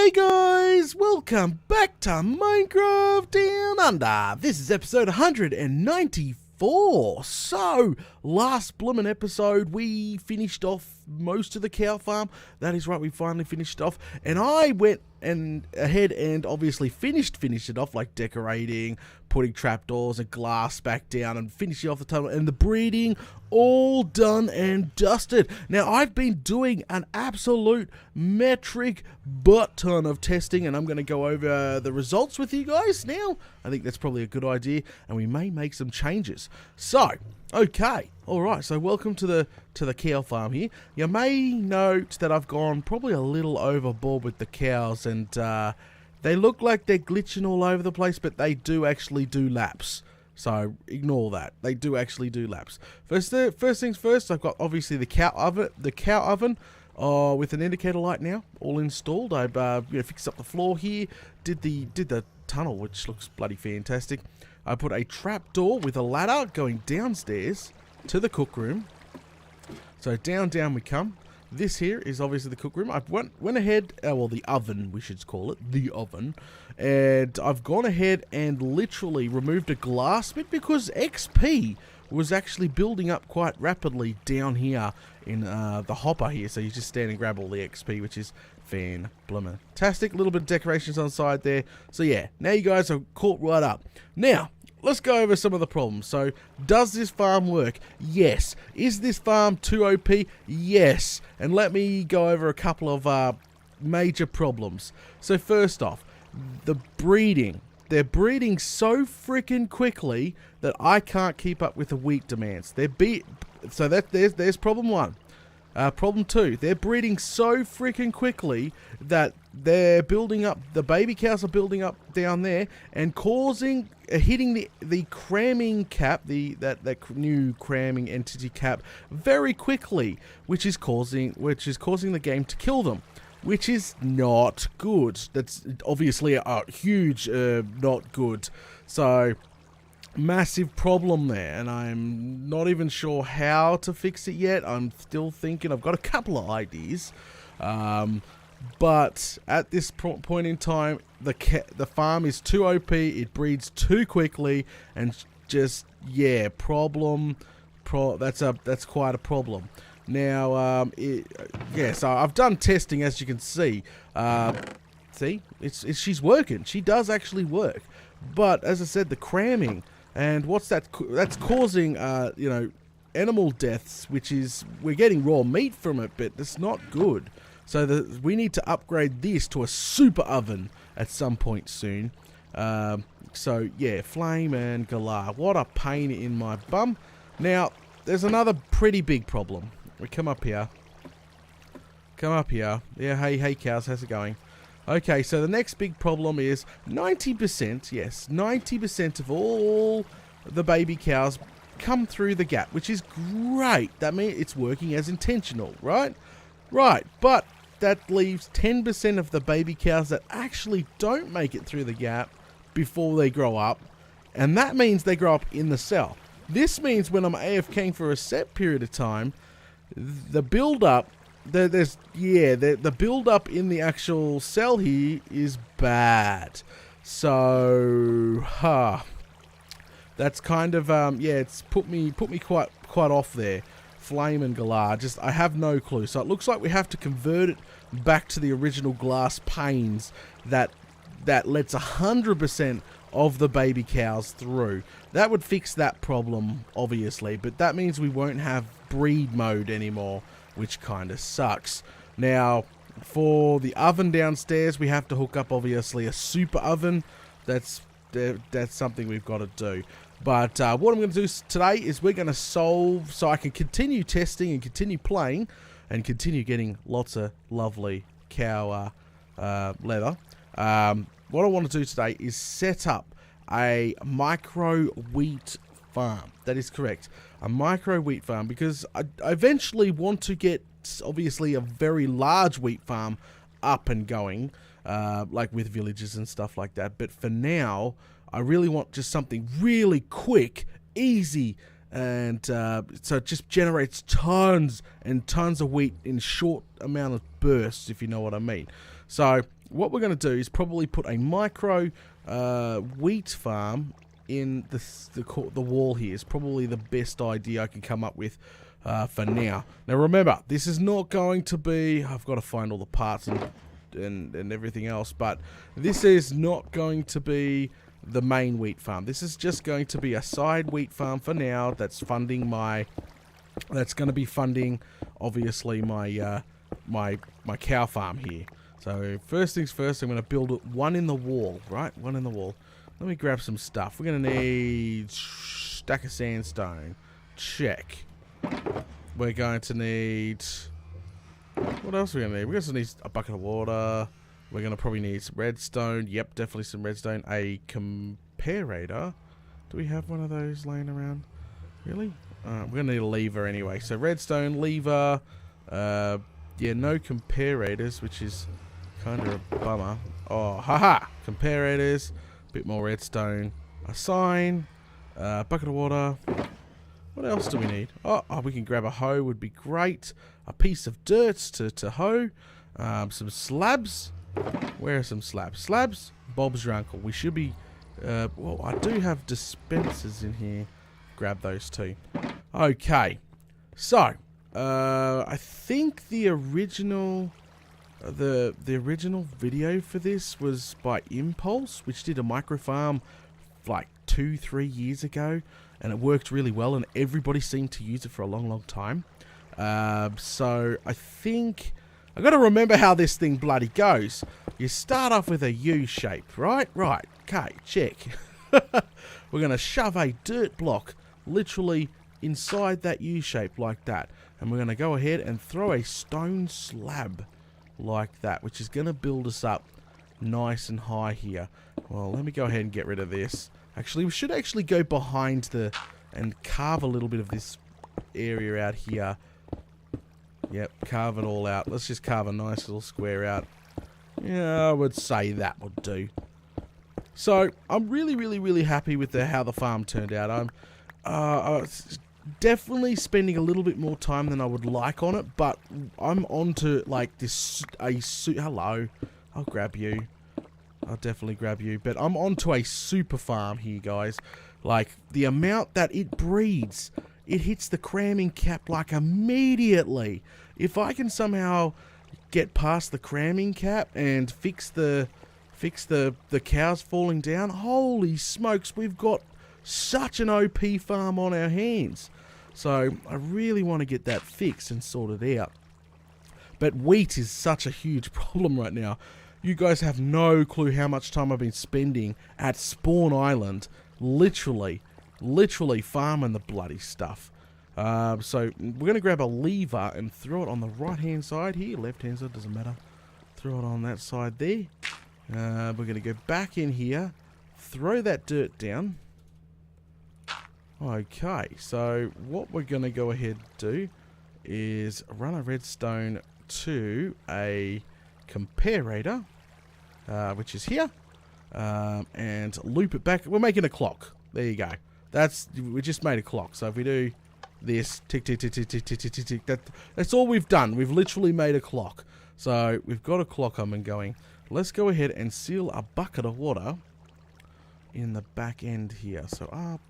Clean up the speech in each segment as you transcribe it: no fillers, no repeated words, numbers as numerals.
Hey guys, welcome back to Minecraft Down Under. This is episode 194. So, last bloomin' episode, we finished off most of the cow farm. That is right, we finally finished off. And I went ahead and obviously finished it off, like decorating, putting trapdoors and glass back down and finishing off the tunnel and the breeding, all done and dusted. Now, I've been doing an absolute metric butt ton of testing, and I'm going to go over the results with you guys now. I think that's probably a good idea, and we may make some changes. So, okay, alright, so welcome to the cow farm here. You may note that I've gone probably a little overboard with the cows, and they look like they're glitching all over the place, but they do actually do laps. So ignore that. They do actually do laps. First things first, I've got obviously the cow oven with an indicator light now all installed. I've fixed up the floor here, did the tunnel, which looks bloody fantastic. I put a trap door with a ladder going downstairs to the cook room. So down we come. This here is obviously the cook room. I went ahead, well, the oven, we should call it, the oven. And I've gone ahead and literally removed a glass bit because XP was actually building up quite rapidly down here in the hopper here. So you just stand and grab all the XP, which is fan-bloomin'-tastic. A little bit of decorations on the side there. So yeah, now you guys are caught right up. Now, let's go over some of the problems. So, does this farm work? Yes. Is this farm too OP? Yes. And let me go over a couple of major problems. So, first off, the breeding. They're breeding so freaking quickly that I can't keep up with the wheat demands. So there's problem one. Problem two, they're breeding so freaking quickly that they're building up, the baby cows are building up down there and hitting the cramming cap, that new cramming entity cap very quickly, which is causing the game to kill them, which is not good. That's obviously a huge not good. So, massive problem there, and I'm not even sure how to fix it yet. I'm still thinking. I've got a couple of ideas, but at this point in time, the farm is too OP. It breeds too quickly, and just that's quite a problem. Now, so I've done testing, as you can see. She's working. She does actually work, but as I said, the cramming. And what's that? That's causing, animal deaths, which is, we're getting raw meat from it, but it's not good. So we need to upgrade this to a super oven at some point soon. So yeah, flame and galah. What a pain in my bum. Now, there's another pretty big problem. We come up here. Yeah, hey cows, how's it going? Okay, so the next big problem is 90%, yes, 90% of all the baby cows come through the gap, which is great. That means it's working as intentional, right? Right, but that leaves 10% of the baby cows that actually don't make it through the gap before they grow up, and that means they grow up in the cell. This means when I'm AFKing for a set period of time, the build-up, the build-up in the actual cell here is bad. So, that's kind of, it's put me quite off there. Flame and galah, I have no clue. So it looks like we have to convert it back to the original glass panes that lets 100% of the baby cows through. That would fix that problem, obviously, but that means we won't have breed mode anymore, which kind of sucks. Now, for the oven downstairs, we have to hook up, obviously, a super oven. That's something we've got to do. But what I'm going to do today is we're going to solve, so I can continue testing and continue playing and continue getting lots of lovely cow leather. What I want to do today is set up a micro wheat farm. That is correct. A micro wheat farm, because I eventually want to get, obviously, a very large wheat farm up and going, like with villages and stuff like that. But for now, I really want just something really quick, easy, and so it just generates tons and tons of wheat in short amount of bursts, if you know what I mean. So what we're going to do is probably put a micro wheat farm in the wall here. Is probably the best idea I can come up with for now. Now remember, this is not going to be... I've got to find all the parts and everything else, but this is not going to be the main wheat farm. This is just going to be a side wheat farm for now that's funding my... That's going to be funding, obviously, my my cow farm here. So first things first, I'm going to build one in the wall, right? One in the wall. Let me grab some stuff. We're going to need stack of sandstone. Check. We're going to need... What else are we going to need? We're going to need a bucket of water. We're going to probably need some redstone. Yep, definitely some redstone. A comparator. Do we have one of those laying around? Really? We're going to need a lever anyway. So redstone, lever. Yeah, no comparators, which is kind of a bummer. Oh, haha! Comparators. Bit more redstone. A sign. Bucket of water. What else do we need? Oh, we can grab a hoe, would be great. A piece of dirt to hoe. Some slabs. Where are some slabs? Slabs. Bob's your uncle. We should be... well, I do have dispensers in here. Grab those too. Okay. So, I think the original... The original video for this was by Impulse, which did a micro farm like 2-3 years ago, and it worked really well, and everybody seemed to use it for a long time. So I think I got to remember how this thing bloody goes. You start off with a U shape, right? Right. Okay. Check. We're gonna shove a dirt block literally inside that U shape like that, and we're gonna go ahead and throw a stone slab like that, which is going to build us up nice and high here. Well, let me go ahead and get rid of this. Actually, we should actually go behind and carve a little bit of this area out here. Yep, carve it all out. Let's just carve a nice little square out. Yeah, I would say that would do. So, I'm really happy with how the farm turned out. I'm definitely spending a little bit more time than I would like on it, but I'm onto like this hello, I'll grab you. I'll definitely grab you, but I'm onto a super farm here, guys. Like the amount that it breeds, it hits the cramming cap like immediately. If I can somehow get past the cramming cap and fix the cows falling down, holy smokes, we've got such an OP farm on our hands. So I really want to get that fixed and sorted out. But wheat is such a huge problem right now. You guys have no clue how much time I've been spending at Spawn Island, literally farming the bloody stuff. So we're going to grab a lever and throw it on the right hand side here. Left hand side, doesn't matter. Throw it on that side there. We're going to go back in here, throw that dirt down. Okay, so what we're going to go ahead and do is run a redstone to a comparator, which is here, and loop it back. We're making a clock. There you go. We just made a clock. So if we do this, tick, tick, tick, tick, tick, tick, tick, tick, tick, that's all we've done. We've literally made a clock. So we've got a clock on and going. Let's go ahead and seal a bucket of water in the back end here. So up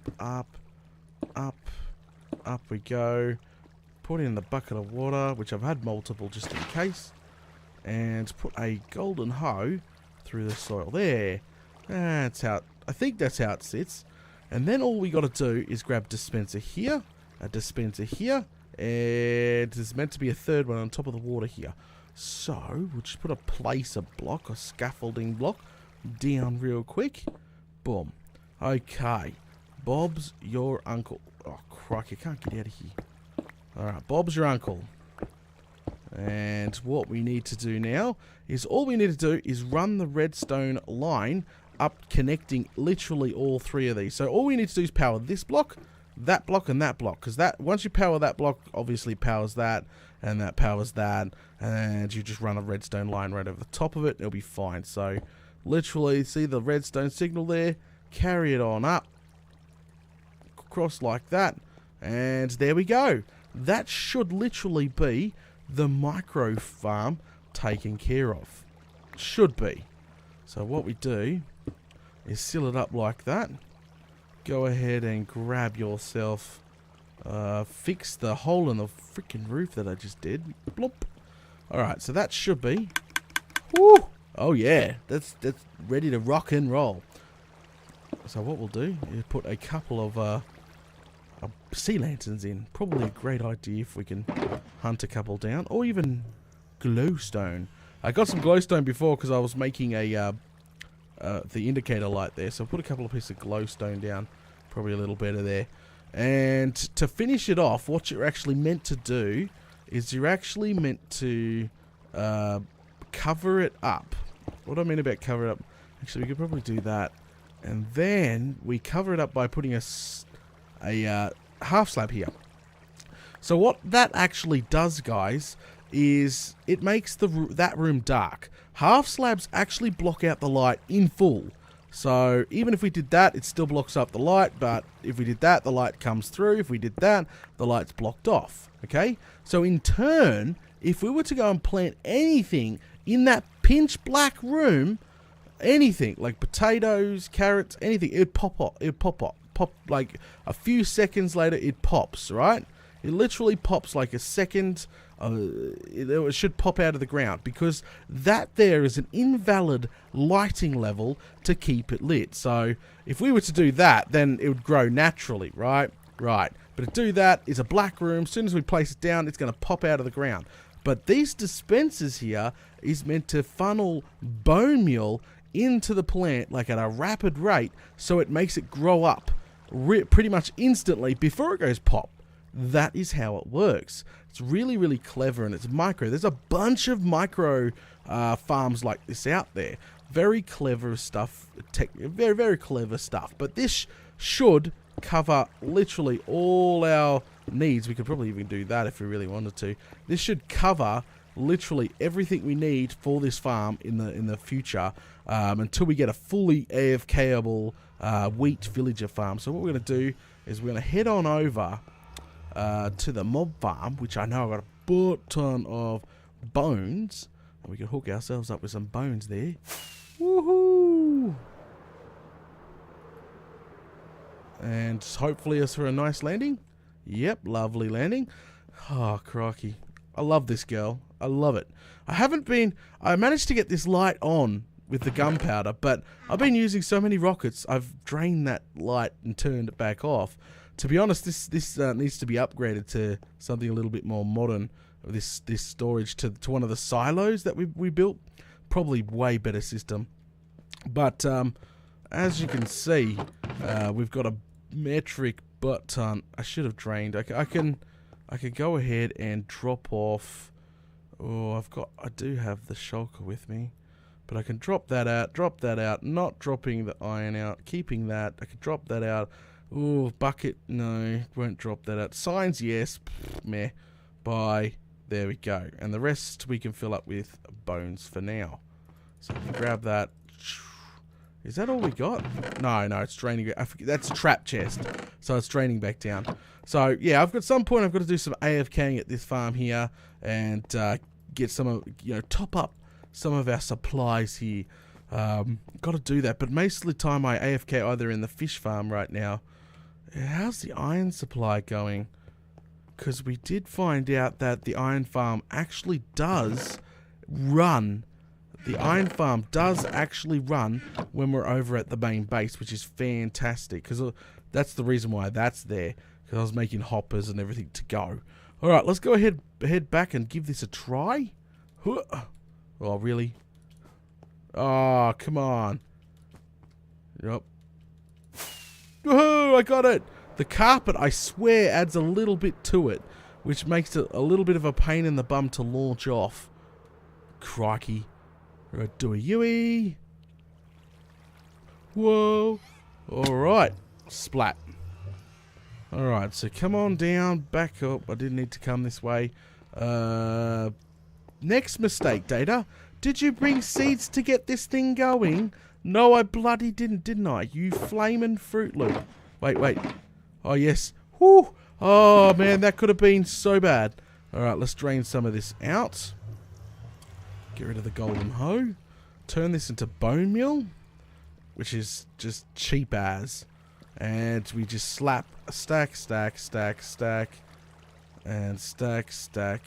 we go. Put in the bucket of water, which I've had multiple just in case, and put a golden hoe through the soil there. That's how, I think that's how it sits. And then all we got to do is grab dispenser here, a dispenser here, and there's meant to be a third one on top of the water here. So we'll just put a placer block, a scaffolding block, down real quick. Boom. Okay. Bob's your uncle. Oh, crikey, I can't get out of here. Alright, Bob's your uncle. And what we need to do now is run the redstone line up, connecting literally all three of these. So all we need to do is power this block, and that block. Because once you power that block, obviously powers that, and that powers that. And you just run a redstone line right over the top of it. It'll be fine. So literally, see the redstone signal there? Carry it on up. Across like that, and there we go. That should literally be the micro farm taken care of. Should be. So what we do is seal it up like that. Go ahead and grab yourself, fix the hole in the freaking roof that I just did. Blop. Alright, so that should be. Woo! Oh yeah, that's ready to rock and roll. So what we'll do is put a couple of sea lanterns in. Probably a great idea if we can hunt a couple down, or even glowstone. I got some glowstone before because I was making a the indicator light there, so I'll put a couple of pieces of glowstone down. Probably a little better there. And to finish it off, what you're actually meant to do is you're actually meant to cover it up. What do I mean about cover it up? Actually, we could probably do that. And then we cover it up by putting a half slab here. So what that actually does, guys, is it makes that room dark. Half slabs actually block out the light in full. So even if we did that, it still blocks up the light, but if we did that, the light comes through. If we did that, the light's blocked off. Okay? So in turn, if we were to go and plant anything in that pitch black room, anything like potatoes, carrots, anything, it'd pop up. It'd pop like a few seconds later, it pops, right? It literally pops like a second. It should pop out of the ground because that there is an invalid lighting level to keep it lit. So if we were to do that, then it would grow naturally, right? Right. But to do that is a black room. As soon as we place it down, it's going to pop out of the ground. But these dispensers here is meant to funnel bone meal into the plant like at a rapid rate, so it makes it grow up pretty much instantly before it goes pop. That is how it works. It's really, really clever, and it's micro. There's a bunch of micro farms like this out there. Very clever stuff. Very, very clever stuff. But this should cover literally all our needs. We could probably even do that if we really wanted to. This should cover literally everything we need for this farm in the future, until we get a fully AFKable wheat villager farm. So what we're going to do is we're going to head on over to the mob farm, which I know I've got a butt ton of bones, and we can hook ourselves up with some bones there. Woohoo! And hopefully it's for a nice landing. Yep, lovely landing. Oh, crikey. I love this girl. I love it. I managed to get this light on with the gunpowder, but I've been using so many rockets, I've drained that light and turned it back off. To be honest, this needs to be upgraded to something a little bit more modern. This storage to one of the silos that we built. Probably way better system. But as you can see, we've got a metric butt ton. I should have drained. I can go ahead and drop off. Oh, I do have the shulker with me, but I can drop that out. Not dropping the iron out, keeping that. I can drop that out. Ooh, bucket, no, won't drop that out. Signs, yes, meh, bye, there we go. And the rest we can fill up with bones for now. So I can grab that. Is that all we got? No, it's draining. That's a trap chest, so it's draining back down. So yeah, I've got to do some AFKing at this farm here and get some of, top up some of our supplies here. Got to do that, but most of the time I AFK either in the fish farm right now. How's the iron supply going? Because we did find out that the iron farm actually does run. The iron farm does actually run when we're over at the main base, which is fantastic. Because that's the reason why that's there. Because I was making hoppers and everything to go. Alright, let's go ahead, head back and give this a try. Oh, really? Oh, come on. Yep. Woohoo, I got it. The carpet, I swear, adds a little bit to it, which makes it a little bit of a pain in the bum to launch off. Crikey. Right, do a Yui. Whoa. Alright. Splat. Alright, so come on down, back up. I didn't need to come this way. Next mistake, Data. Did you bring seeds to get this thing going? No, I bloody didn't I? You flaming Fruit Loop. Wait. Oh, yes. Whew. Oh, man, that could have been so bad. Alright, let's drain some of this out. Get rid of the golden hoe. turn this into bone meal, which is just cheap as. And we just slap a stack, stack, stack, stack, and stack, stack.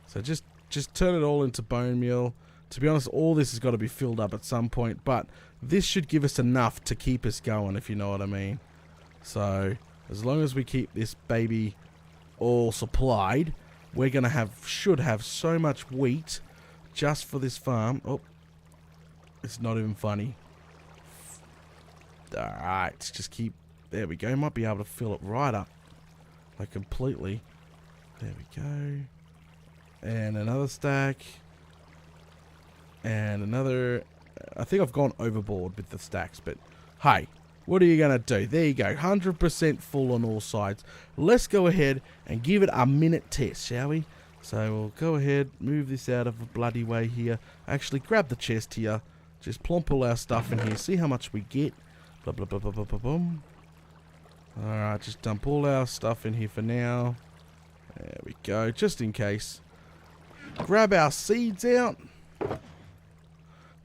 So just turn it all into bone meal. To be honest, all this has got to be filled up at some point, but this should give us enough to keep us going, if you know what I mean. So as long as we keep this baby all supplied, we're gonna should have so much wheat just for this farm. Oh, it's not even funny. Alright, just keep... There we go. Might be able to fill it right up. Like completely. There we go. And another stack. And another... I think I've gone overboard with the stacks, but hey, what are you going to do? There you go. 100% full on all sides. Let's go ahead and give it a minute test, shall we? So we'll go ahead, move this out of the bloody way here. Actually, grab the chest here. Just plump all our stuff in here. See how much we get. Blah, blah, blah, blah, blah, blah, boom. Alright, just dump all our stuff in here for now. There we go, just in case. Grab our seeds out.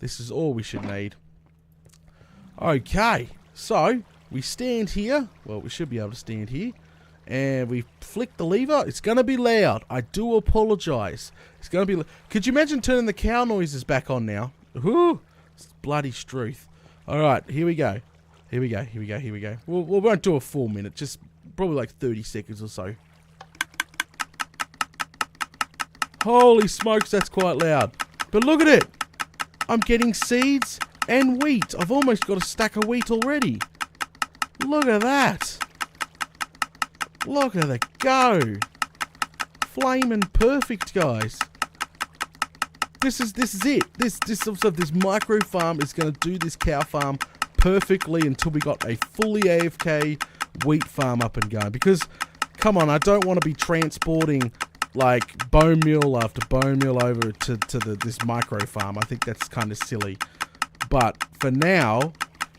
This is all we should need. Okay, so we stand here. Well, we should be able to stand here. And we flick the lever. It's going to be loud. I do apologise. It's going to be... Could you imagine turning the cow noises back on now? Whoo! It's bloody struth. Alright, here we go. Here we go, here we go, here we go. We won't do a full minute, just probably like 30 seconds or so. Holy smokes, that's quite loud. But look at it. I'm getting seeds and wheat. I've almost got a stack of wheat already. Look at that. Look at it go. Flaming perfect, guys. This is it. This micro farm is going to do this cow farm perfectly until we got a fully AFK wheat farm up and going. Because, come on, I don't want to be transporting like bone meal after bone meal over to this micro farm. I think that's kind of silly. But for now,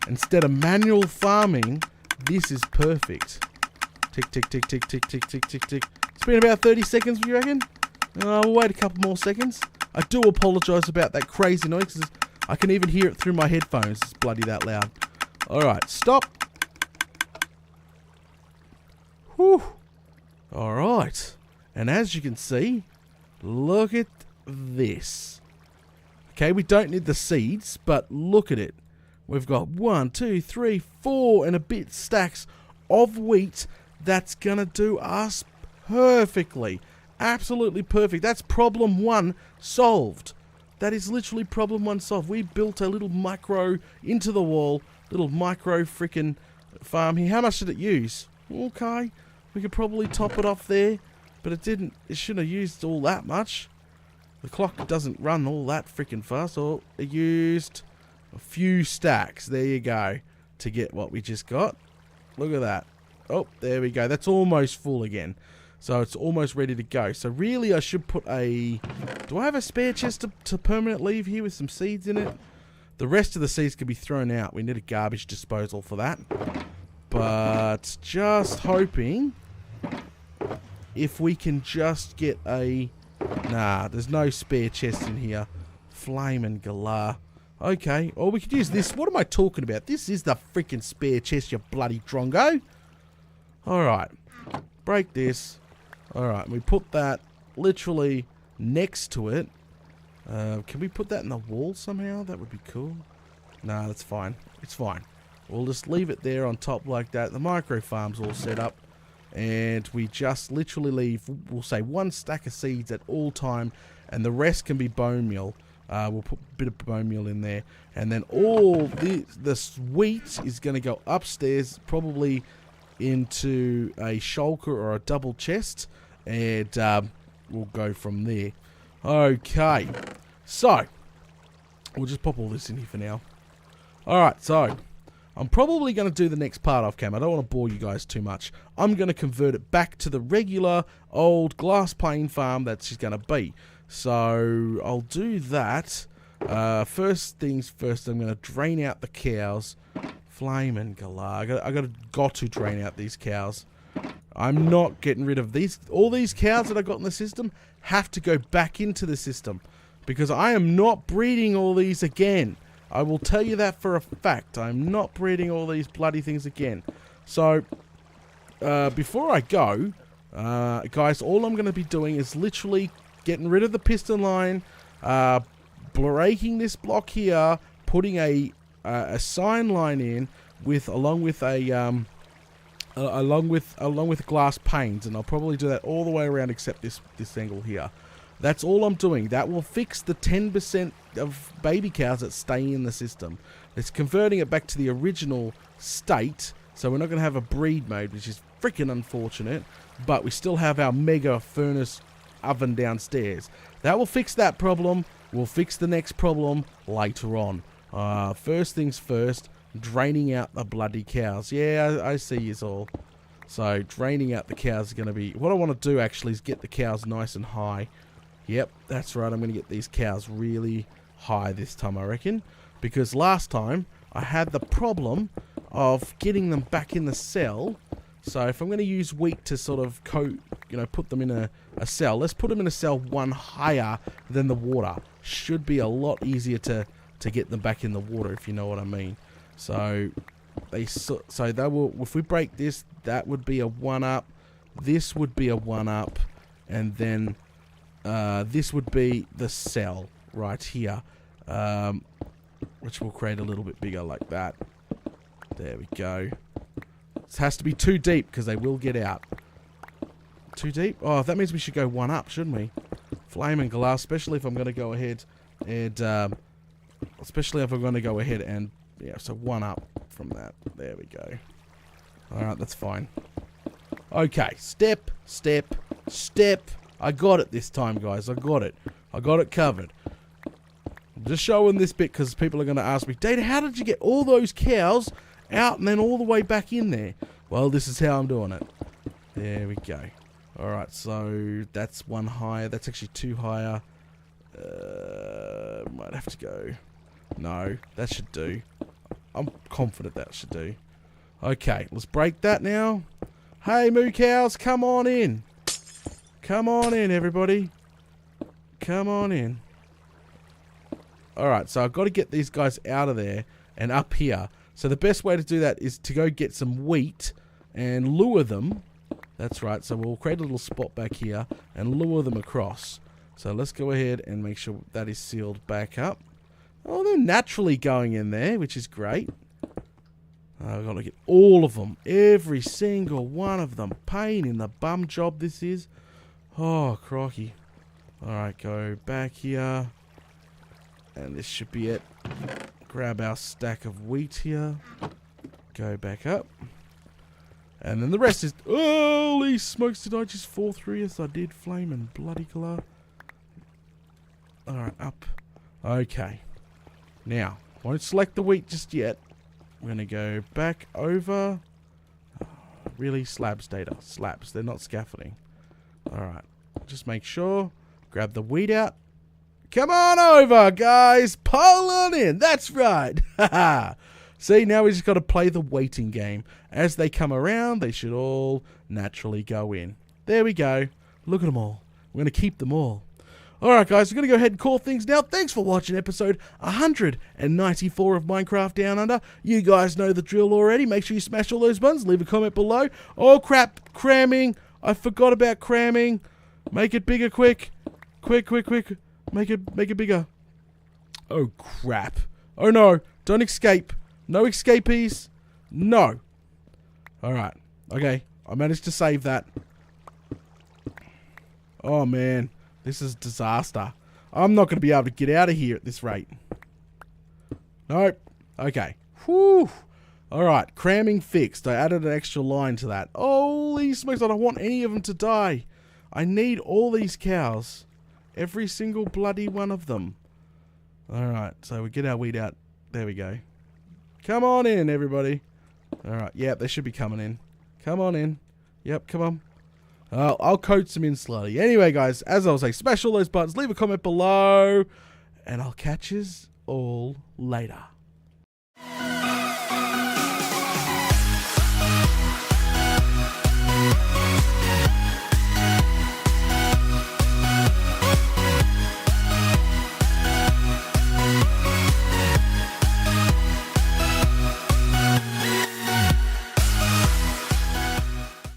instead of manual farming, this is perfect. Tick, tick, tick, tick, tick, tick, tick, tick, tick. It's been about 30 seconds, you reckon? We'll wait a couple more seconds. I do apologise about that crazy noise, because I can even hear it through my headphones. It's bloody that loud. Alright, stop. Whew. Alright. And as you can see, look at this. Okay, we don't need the seeds, but look at it. We've got 1, 2, 3, 4 and a bit stacks of wheat. That's going to do us perfectly. Absolutely perfect. That's problem 1 solved. That is literally problem 1 solved. We built a little micro into the wall. Little micro freaking farm here. How much did it use? Okay. We could probably top it off there. But it didn't. It shouldn't have used all that much. The clock doesn't run all that freaking fast. Oh, it used a few stacks. There you go. To get what we just got. Look at that. Oh, there we go. That's almost full again. So it's almost ready to go. So really I should put a... Do I have a spare chest to permanent leave here with some seeds in it? The rest of the seeds can be thrown out. We need a garbage disposal for that. But just hoping... If we can just get a... Nah, there's no spare chest in here. Flamin' galah. Okay, or we could use this. What am I talking about? This is the freaking spare chest, you bloody drongo. Alright. Break this. Alright, we put that literally next to it. Can we put that in the wall somehow? That would be cool. Nah, that's fine. It's fine. We'll just leave it there on top like that. The micro farm's all set up. And we just literally leave, we'll say 1 stack of seeds at all time. And the rest can be bone meal. We'll put a bit of bone meal in there. And then all this wheat is going to go upstairs, probably into a shulker or a double chest. And we'll go from there. Okay. So, we'll just pop all this in here for now. Alright, so... I'm probably going to do the next part off cam. I don't want to bore you guys too much. I'm going to convert it back to the regular old glass pane farm that she's going to be. So I'll do that. First things first, I'm going to drain out the cows. Flamin' galah. I got to drain out these cows. I'm not getting rid of these. All these cows that I got in the system have to go back into the system. because I am not breeding all these again. I will tell you that for a fact. I'm not breeding all these bloody things again. So, before I go, guys, all I'm going to be doing is literally getting rid of the piston line, breaking this block here, putting a sign line in along with glass panes, and I'll probably do that all the way around except this angle here. That's all I'm doing. That will fix the 10% of baby cows that stay in the system. It's converting it back to the original state, so we're not going to have a breed mode, which is freaking unfortunate, but we still have our mega furnace oven downstairs. That will fix that problem. We'll fix the next problem later on. First things first, draining out the bloody cows. Yeah, I see you all. So, draining out the cows is going to be... What I want to do, actually, is get the cows nice and high. Yep, that's right. I'm going to get these cows really high this time, I reckon. Because last time, I had the problem of getting them back in the cell. So, if I'm going to use wheat to sort of put them in a cell, let's put them in a cell one higher than the water. Should be a lot easier to get them back in the water, if you know what I mean. So they will, if we break this, that would be a 1-up. This would be a 1-up, and then this would be the cell right here, which will create a little bit bigger like that. There we go. This has to be too deep because they will get out. Too deep? Oh, that means we should go 1-up, shouldn't we? Flame and glass, especially if I'm going to go ahead and yeah, so 1-up from that. There we go. Alright, that's fine. Okay, step, step, step. I got it this time, guys. I got it. I got it covered. I'm just showing this bit because people are going to ask me, Data, how did you get all those cows out and then all the way back in there? Well, this is how I'm doing it. There we go. Alright, so that's 1 higher. That's actually 2 higher. Might have to go. No, that should do. I'm confident that should do. Okay, let's break that now. Hey, moo cows, come on in. Come on in, everybody. Come on in. Alright, so I've got to get these guys out of there and up here. So the best way to do that is to go get some wheat and lure them. That's right, so we'll create a little spot back here and lure them across. So let's go ahead and make sure that is sealed back up. Oh, they're naturally going in there, which is great. I've got to get all of them. Every single one of them. Pain in the bum job this is. Oh, crikey. Alright, go back here. And this should be it. Grab our stack of wheat here. Go back up. And then the rest is... Holy smokes, did I just fall through? Yes, I did. Flame and bloody color. Alright, up. Okay. Now, won't select the wheat just yet. We're going to go back over. Really? Slabs, Data. Slabs. They're not scaffolding. Alright. Just make sure. Grab the wheat out. Come on over, guys. Pull on in. That's right. Haha. See, now we just got to play the waiting game. As they come around, they should all naturally go in. There we go. Look at them all. We're going to keep them all. Alright guys, we're going to go ahead and call things now. Thanks for watching episode 194 of Minecraft Down Under. You guys know the drill already. Make sure you smash all those buttons. Leave a comment below. Oh crap, cramming. I forgot about cramming. Make it bigger quick. Quick, quick, quick. Make it bigger. Oh crap. Oh no, don't escape. No escapees. No. Alright, okay. I managed to save that. Oh man. This is disaster. I'm not going to be able to get out of here at this rate. Nope. Okay. Whew. Alright. Cramming fixed. I added an extra line to that. Holy smokes. I don't want any of them to die. I need all these cows. Every single bloody one of them. Alright. So we get our wheat out. There we go. Come on in, everybody. Alright. Yep. They should be coming in. Come on in. Yep. Come on. I'll coach them in slowly. Anyway, guys, as I was saying, smash all those buttons, leave a comment below, and I'll catch yous all later.